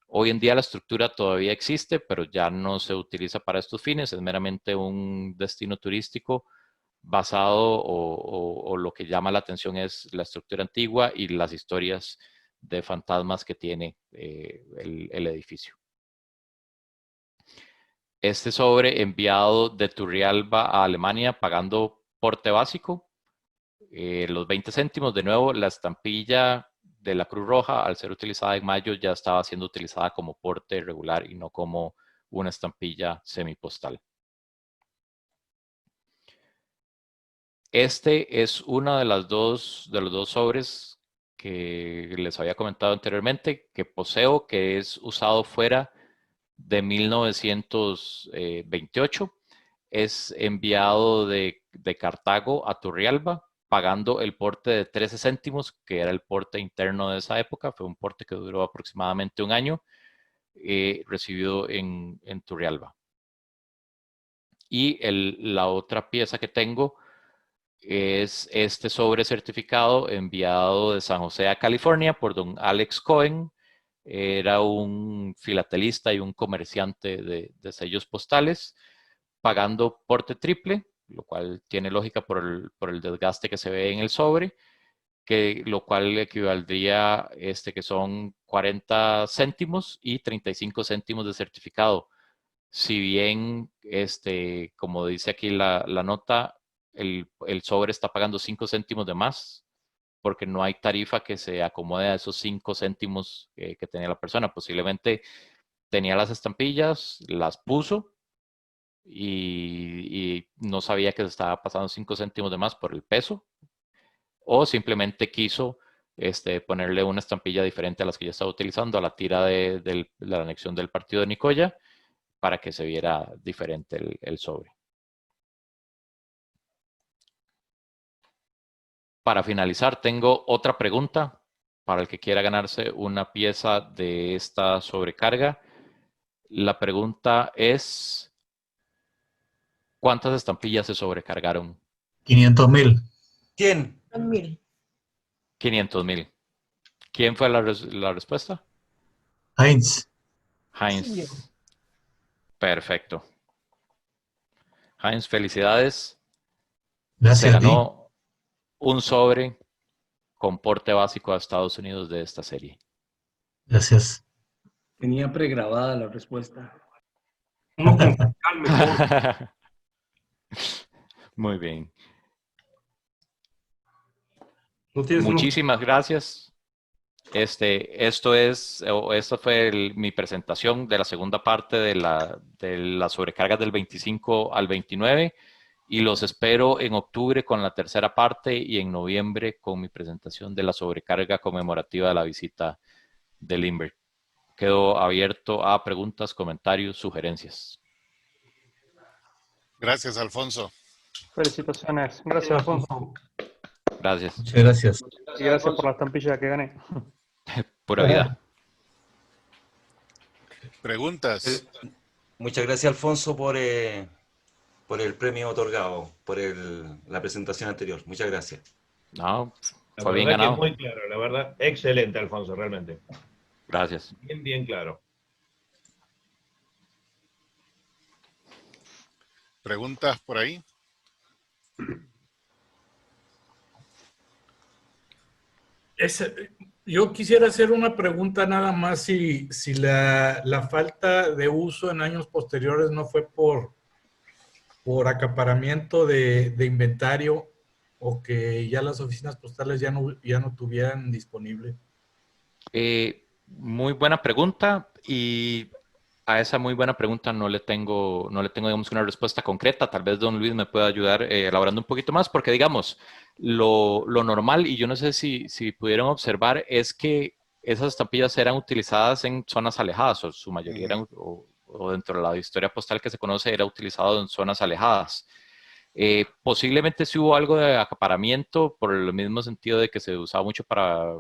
Hoy en día la estructura todavía existe, pero ya no se utiliza para estos fines, es meramente un destino turístico basado o lo que llama la atención es la estructura antigua y las historias de fantasmas que tiene el edificio. Este sobre enviado de Turrialba a Alemania pagando porte básico, los 20 céntimos, de nuevo la estampilla de la Cruz Roja al ser utilizada en mayo ya estaba siendo utilizada como porte regular y no como una estampilla semipostal. Este es uno de los dos sobres que les había comentado anteriormente, que poseo, que es usado fuera de 1928. Es enviado de Cartago a Turrialba, pagando el porte de 13 céntimos, que era el porte interno de esa época. Fue un porte que duró aproximadamente un año, recibido en Turrialba. Y la otra pieza que tengo es este sobre certificado enviado de San José a California por don Alex Cohen. Era un filatelista y un comerciante de sellos postales, pagando porte triple, lo cual tiene lógica por el desgaste que se ve en el sobre, lo cual equivaldría que son 40 céntimos y 35 céntimos de certificado. Si bien, como dice aquí la nota, el sobre está pagando 5 céntimos de más, porque no hay tarifa que se acomode a esos 5 céntimos que tenía la persona. Posiblemente tenía las estampillas, las puso y no sabía que se estaba pasando 5 céntimos de más por el peso, o simplemente quiso ponerle una estampilla diferente a las que ya estaba utilizando a la tira de la anexión del partido de Nicoya para que se viera diferente el sobre. Para finalizar, tengo otra pregunta para el que quiera ganarse una pieza de esta sobrecarga. La pregunta es, ¿cuántas estampillas se sobrecargaron? 500,000. 100. 500,000. ¿Quién fue la respuesta? Heinz. Heinz. Perfecto. Heinz, felicidades. Gracias Se a ti. ganó un sobre con porte básico a Estados Unidos de esta serie. Gracias. Tenía pregrabada la respuesta. No con calme, Muy bien. no tienes Muchísimas gracias. Esta fue mi presentación de la segunda parte de la sobrecarga del 25 al 29 y los espero en octubre con la tercera parte y en noviembre con mi presentación de la sobrecarga conmemorativa de la visita de Lindbergh. Quedo abierto a preguntas, comentarios, sugerencias. Gracias, Alfonso. Felicitaciones. Gracias, Alfonso. Gracias. Muchas gracias. Y gracias por la estampilla que gané. Pura vida. Preguntas. Muchas gracias, Alfonso, por el premio otorgado, por la presentación anterior. Muchas gracias. No, La fue bien verdad que ganado. es muy claro, la verdad. Excelente, Alfonso, realmente. Gracias. Bien, bien claro. ¿Preguntas por ahí? Yo quisiera hacer una pregunta nada más si la falta de uso en años posteriores no fue por acaparamiento de inventario o que ya las oficinas postales ya no tuvieran disponible. Muy buena pregunta y a esa muy buena pregunta no le tengo digamos, una respuesta concreta. Tal vez don Luis me pueda ayudar elaborando un poquito más, porque digamos, lo normal, y yo no sé si pudieron observar, es que esas estampillas eran utilizadas en zonas alejadas, o su mayoría eran, o dentro de la historia postal que se conoce, era utilizado en zonas alejadas. Posiblemente sí hubo algo de acaparamiento por el mismo sentido de que se usaba mucho para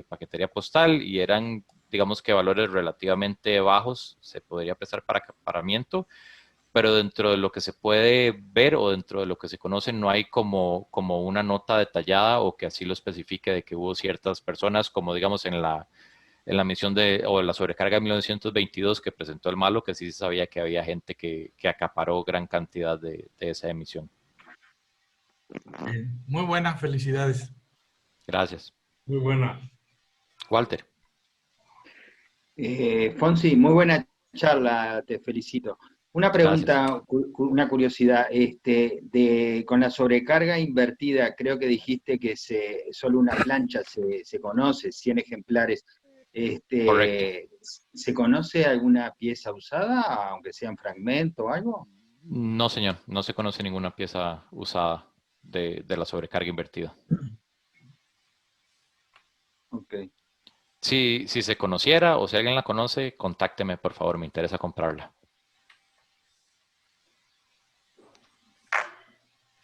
paquetería postal y eran, digamos que valores relativamente bajos, se podría prestar para acaparamiento, pero dentro de lo que se puede ver o dentro de lo que se conoce no hay como una nota detallada o que así lo especifique de que hubo ciertas personas, como digamos en en la misión o la sobrecarga de 1922 que presentó el malo, que sí se sabía que había gente que acaparó gran cantidad de esa emisión. Bien. Muy buena, felicidades. Gracias. Muy buena. Walter. Fonsi, muy buena charla, te felicito. Una pregunta, una curiosidad, con la sobrecarga invertida, creo que dijiste que solo una plancha se conoce, 100 ejemplares. Correcto. ¿Se conoce alguna pieza usada, aunque sea en fragmento o algo? No, señor, no se conoce ninguna pieza usada de la sobrecarga invertida. Ok. Si se conociera o si alguien la conoce, contácteme, por favor, me interesa comprarla.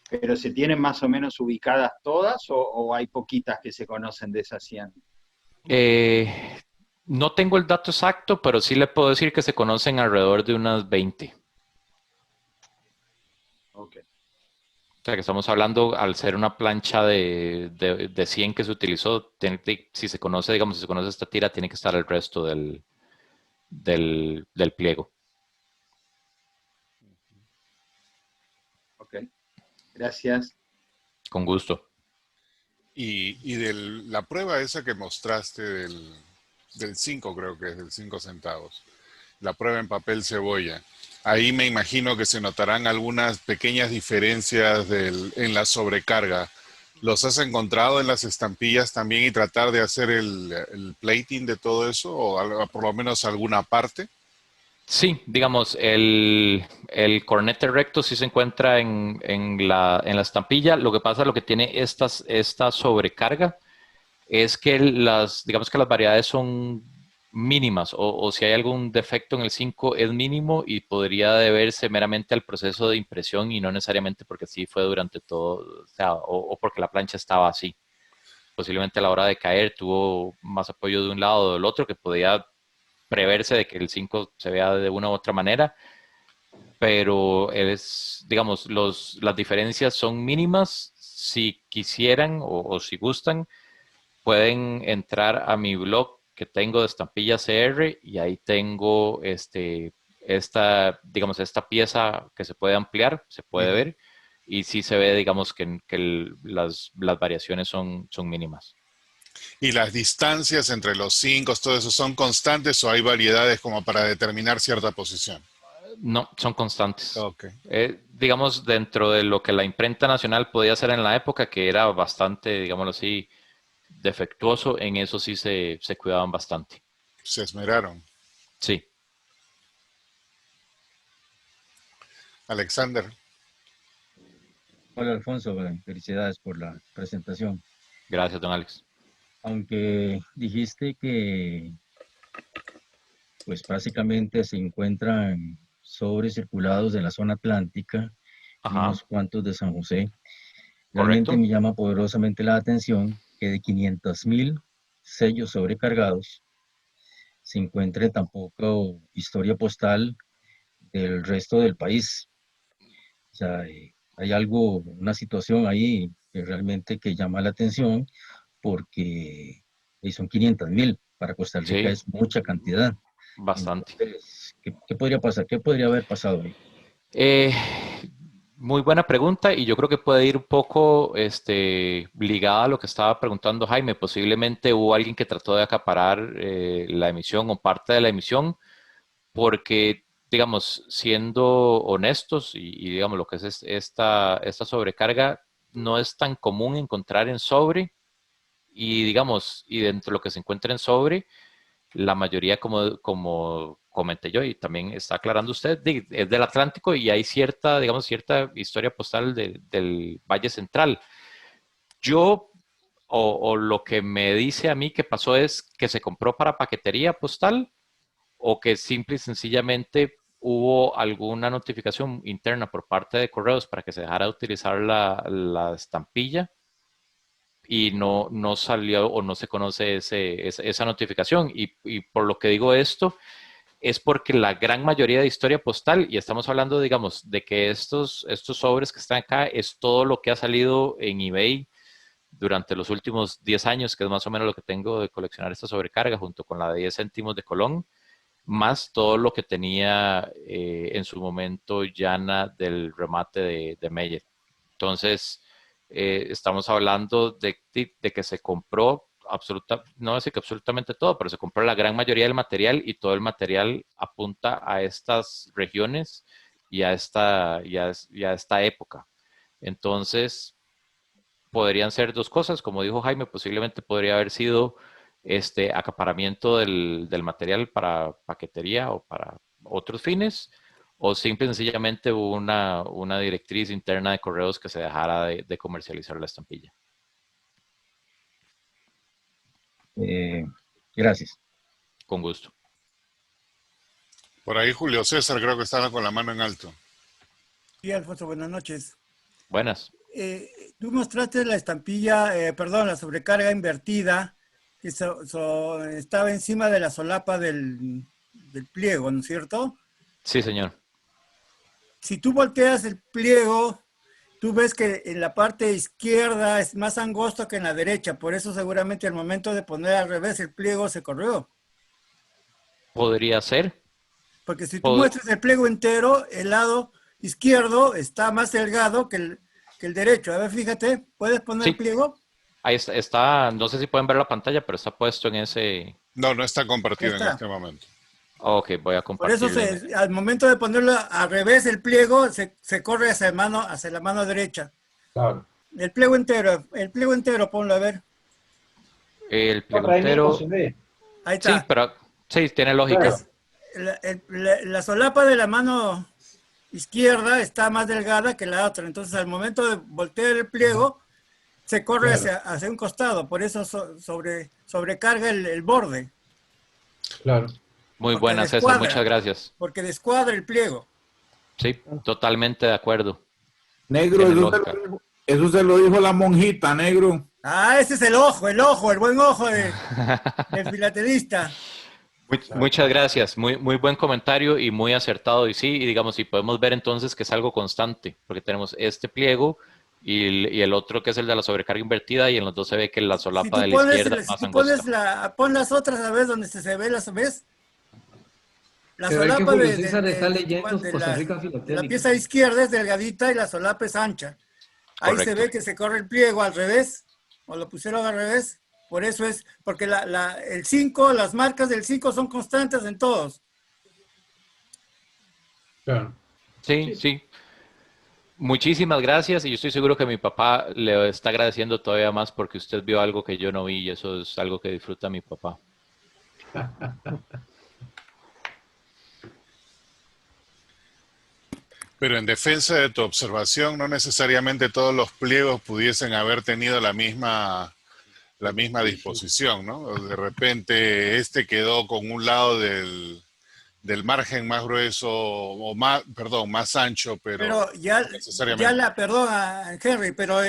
¿Pero se tienen más o menos ubicadas todas o hay poquitas que se conocen de esas 100? No tengo el dato exacto, pero sí le puedo decir que se conocen alrededor de unas 20. Ok. O sea, que estamos hablando, al ser una plancha de 100 que se utilizó, si se conoce, digamos, si se conoce esta tira, tiene que estar el resto del pliego. Ok. Gracias. Con gusto. Y de la prueba esa que mostraste del 5, creo que es del 5 centavos, la prueba en papel cebolla, ahí me imagino que se notarán algunas pequeñas diferencias en la sobrecarga. ¿Los has encontrado en las estampillas también y tratar de hacer el plating de todo eso o por lo menos alguna parte? Sí, digamos, el cornete recto sí se encuentra en la estampilla. Lo que pasa, lo que tiene esta sobrecarga es que digamos que las variedades son mínimas o si hay algún defecto en el 5 es mínimo y podría deberse meramente al proceso de impresión y no necesariamente porque sí fue durante todo, o sea, o porque la plancha estaba así. Posiblemente a la hora de caer tuvo más apoyo de un lado o del otro que podía preverse de que el 5 se vea de una u otra manera, pero digamos, las diferencias son mínimas. Si quisieran o si gustan, pueden entrar a mi blog que tengo de estampilla CR y ahí tengo digamos, esta pieza que se puede ampliar, se puede ver, y sí se ve, digamos, que las variaciones son mínimas. ¿Y las distancias entre los 5, todo eso, son constantes o hay variedades como para determinar cierta posición? No, son constantes. Okay. Digamos, dentro de lo que la imprenta nacional podía hacer en la época, que era bastante, digámoslo así, defectuoso, en eso sí se cuidaban bastante. Se esmeraron. Sí. Alexander. Hola Alfonso, felicidades por la presentación. Gracias, don Alex. Aunque dijiste que pues básicamente se encuentran sobres circulados de la zona atlántica, y unos cuantos de San José, realmente me llama poderosamente la atención que de 500,000 sellos sobrecargados se encuentre tampoco historia postal del resto del país. O sea, hay algo, una situación ahí que realmente que llama la atención porque son 500,000. Para Costa Rica es mucha cantidad. Bastante. Entonces, ¿qué podría pasar? ¿Qué podría haber pasado ahí? Muy buena pregunta y yo creo que puede ir un poco ligada a lo que estaba preguntando Jaime. Posiblemente hubo alguien que trató de acaparar la emisión o parte de la emisión porque, digamos, siendo honestos y digamos lo que es esta sobrecarga no es tan común encontrar en sobre y digamos, y dentro de lo que se encuentra en sobre, la mayoría, como comenté yo y también está aclarando usted, es del Atlántico y hay cierta historia postal del Valle Central. Yo, o lo que me dice a mí que pasó es que se compró para paquetería postal o que simple y sencillamente hubo alguna notificación interna por parte de correos para que se dejara de utilizar la estampilla y no salió o no se conoce esa notificación. Y por lo que digo esto, es porque la gran mayoría de historia postal, y estamos hablando, digamos, de que estos sobres que están acá, es todo lo que ha salido en eBay durante los últimos 10 años, que es más o menos lo que tengo de coleccionar esta sobrecarga, junto con la de 10 céntimos de Colón, más todo lo que tenía en su momento Yana del remate de Meyer. Entonces, estamos hablando de que se compró no sé que absolutamente todo, pero se compró la gran mayoría del material y todo el material apunta a estas regiones y a esta época. Entonces, podrían ser dos cosas, como dijo Jaime, posiblemente podría haber sido acaparamiento del material para paquetería o para otros fines, o simple y sencillamente una directriz interna de correos que se dejara de comercializar la estampilla. Gracias. Con gusto. Por ahí Julio César creo que estaba con la mano en alto. Sí, Alfonso, buenas noches. Buenas. Tú mostraste la estampilla, la sobrecarga invertida que estaba encima de la solapa del pliego, ¿no es cierto? Sí, señor. Si tú volteas el pliego, tú ves que en la parte izquierda es más angosto que en la derecha, por eso seguramente al momento de poner al revés el pliego se corrió. Podría ser. Porque si tú muestras el pliego entero, el lado izquierdo está más delgado que el derecho. A ver, fíjate, ¿puedes poner el pliego? Ahí está, no sé si pueden ver la pantalla, pero está puesto en ese... No, no está compartido en este momento. Ok, voy a compartirlo. Por eso al momento de ponerlo al revés el pliego, se corre hacia la mano derecha. Claro. El pliego entero, ponlo a ver. El pliego entero... Ahí está. Sí, pero sí, tiene lógica. La solapa de la mano izquierda está más delgada que la otra, entonces al momento de voltear el pliego se corre hacia un costado, por eso sobrecarga el borde. Claro. Muy buena, César, muchas gracias. Porque descuadra el pliego. Sí, totalmente de acuerdo. Negro, eso se lo dijo la monjita, negro. Ah, ese es el buen ojo del filatelista. Muchas gracias, muy buen comentario y muy acertado. Y sí, y digamos, si podemos ver entonces que es algo constante, porque tenemos este pliego y el otro que es el de la sobrecarga invertida, y en los dos se ve que la solapa de la izquierda es más angosta. Pon las otras a ver donde se ve las ves. La pero solapa la pieza izquierda es delgadita y la solapa es ancha. Ahí se ve que se corre el pliego al revés, o lo pusieron al revés. Por eso es, porque el 5, las marcas del 5 son constantes en todos. Claro. Sí. Muchísimas gracias, y yo estoy seguro que mi papá le está agradeciendo todavía más porque usted vio algo que yo no vi, y eso es algo que disfruta mi papá. Pero en defensa de tu observación, no necesariamente todos los pliegos pudiesen haber tenido la misma disposición, ¿no? De repente quedó con un lado del margen más grueso, o más ancho, pero ya perdona, Henry, pero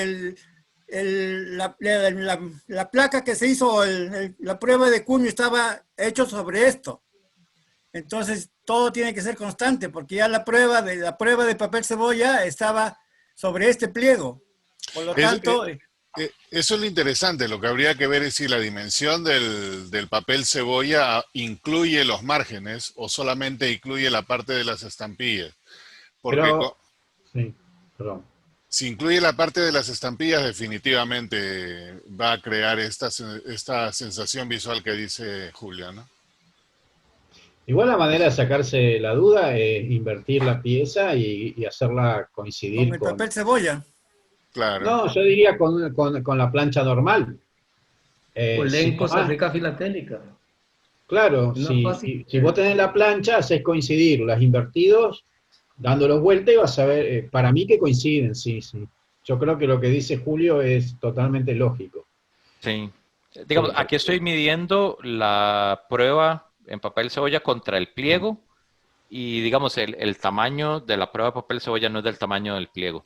la placa que se hizo, la prueba de cuño estaba hecho sobre esto. Entonces, todo tiene que ser constante, porque ya la prueba de papel cebolla estaba sobre este pliego. Por lo tanto... Eso es lo interesante. Lo que habría que ver es si la dimensión del papel cebolla incluye los márgenes o solamente incluye la parte de las estampillas. Porque si incluye la parte de las estampillas, definitivamente va a crear esta sensación visual que dice Julia, ¿no? Igual la manera de sacarse la duda es invertir la pieza y hacerla coincidir con el papel cebolla. Claro. No, yo diría con la plancha normal. En Costa Rica filatélica. Claro, si vos tenés la plancha, haces coincidir los invertidos, dándolos vuelta y vas a ver, para mí que coinciden, sí. Yo creo que lo que dice Julio es totalmente lógico. Sí. Digamos, aquí estoy midiendo la prueba en papel cebolla contra el pliego y, digamos, el tamaño de la prueba de papel cebolla no es del tamaño del pliego.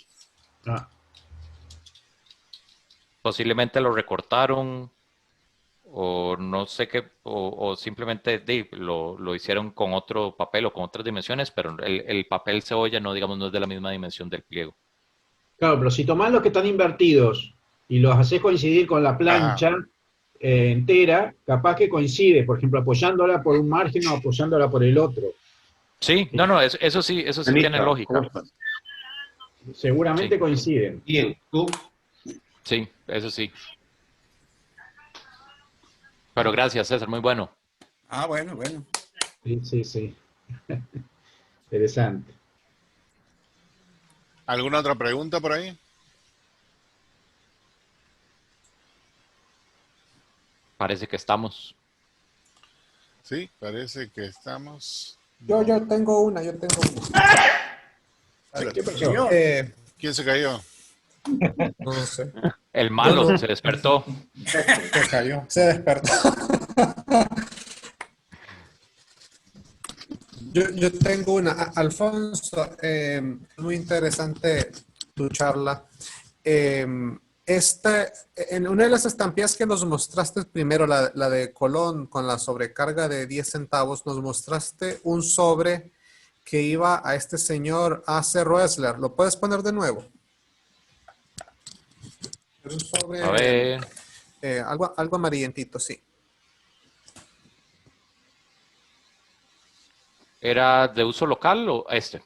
Posiblemente lo recortaron o no sé qué, o simplemente lo hicieron con otro papel o con otras dimensiones, pero el papel cebolla no, digamos, no es de la misma dimensión del pliego. Claro, pero si tomás los que están invertidos y los haces coincidir con la plancha entera, capaz que coincide, por ejemplo, apoyándola por un margen o apoyándola por el otro. Sí, no, eso sí tiene lógica. Seguramente coinciden. Bien, tú. Sí, eso sí. Pero gracias, César, muy bueno. Ah, bueno. Sí. Interesante. ¿Alguna otra pregunta por ahí? Parece que estamos. Sí, parece que estamos. Yo tengo una. ¿Qué pasó? ¿Quién se cayó? No sé. El malo se despertó. Se cayó, se despertó. Yo tengo una. Alfonso, muy interesante tu charla. En una de las estampillas que nos mostraste primero, la de Colón, con la sobrecarga de 10 centavos, nos mostraste un sobre que iba a este señor A.C. Roessler. ¿Lo puedes poner de nuevo? Era un sobre, A ver. algo amarillentito, sí. ¿Era de uso local o este?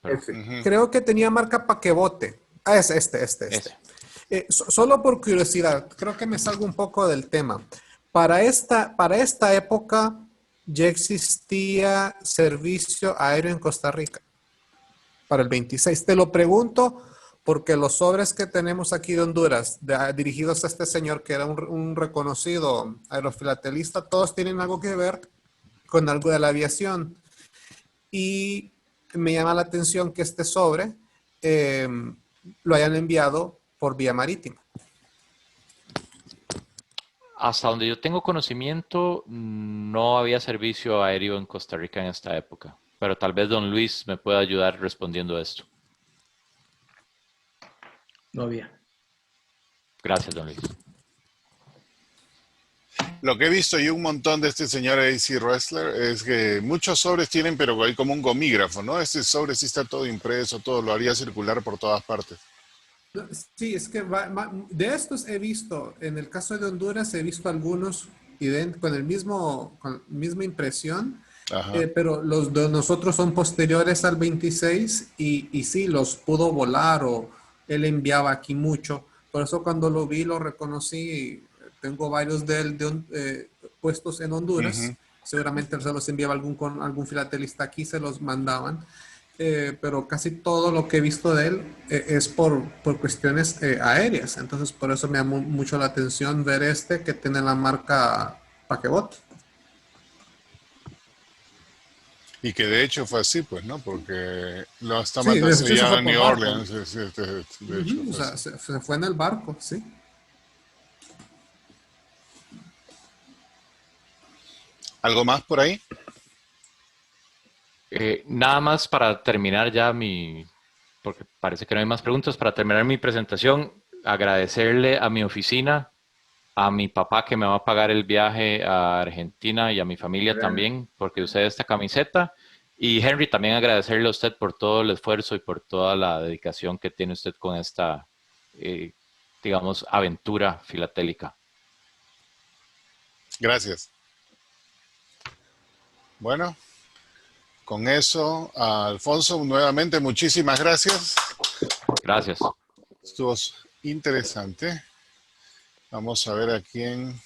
Creo que tenía marca Paquebote. Ah, es este. Solo por curiosidad, creo que me salgo un poco del tema. Para esta época ya existía servicio aéreo en Costa Rica. Para el 26. Te lo pregunto porque los sobres que tenemos aquí de Honduras, dirigidos a este señor que era un reconocido aerofilatelista, todos tienen algo que ver con algo de la aviación. Y me llama la atención que este sobre lo hayan enviado por vía marítima. Hasta donde yo tengo conocimiento, no había servicio aéreo en Costa Rica en esta época. Pero tal vez don Luis me pueda ayudar respondiendo a esto. No había. Gracias, don Luis. Lo que he visto y un montón de este señor A.C. Roessler es que muchos sobres tienen, pero hay como un gomígrafo, ¿no? Este sobre sí está todo impreso, todo lo haría circular por todas partes. Sí, es que de estos he visto, en el caso de Honduras he visto algunos con la misma impresión, pero los de nosotros son posteriores al 26 y sí, los pudo volar o él enviaba aquí mucho. Por eso cuando lo vi lo reconocí. Tengo varios de él puestos en Honduras. Seguramente él se los enviaba con algún filatelista aquí, se los mandaban. Pero casi todo lo que he visto de él es por cuestiones aéreas. Entonces, por eso me llamó mucho la atención ver que tiene la marca Paquebot. Y que de hecho fue así, pues, ¿no? Porque los tamatas se llaman New Orleans. O sea, se fue en el barco, sí. ¿Algo más por ahí? Nada más para terminar ya porque parece que no hay más preguntas, para terminar mi presentación, agradecerle a mi oficina, a mi papá que me va a pagar el viaje a Argentina y a mi familia también, porque usé esta camiseta. Y Henry, también agradecerle a usted por todo el esfuerzo y por toda la dedicación que tiene usted con esta, digamos, aventura filatélica. Gracias. Bueno, con eso, Alfonso, nuevamente muchísimas gracias. Gracias. Estuvo interesante. Vamos a ver a quién.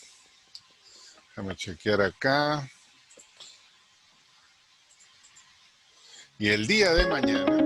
Déjame chequear acá. Y el día de mañana.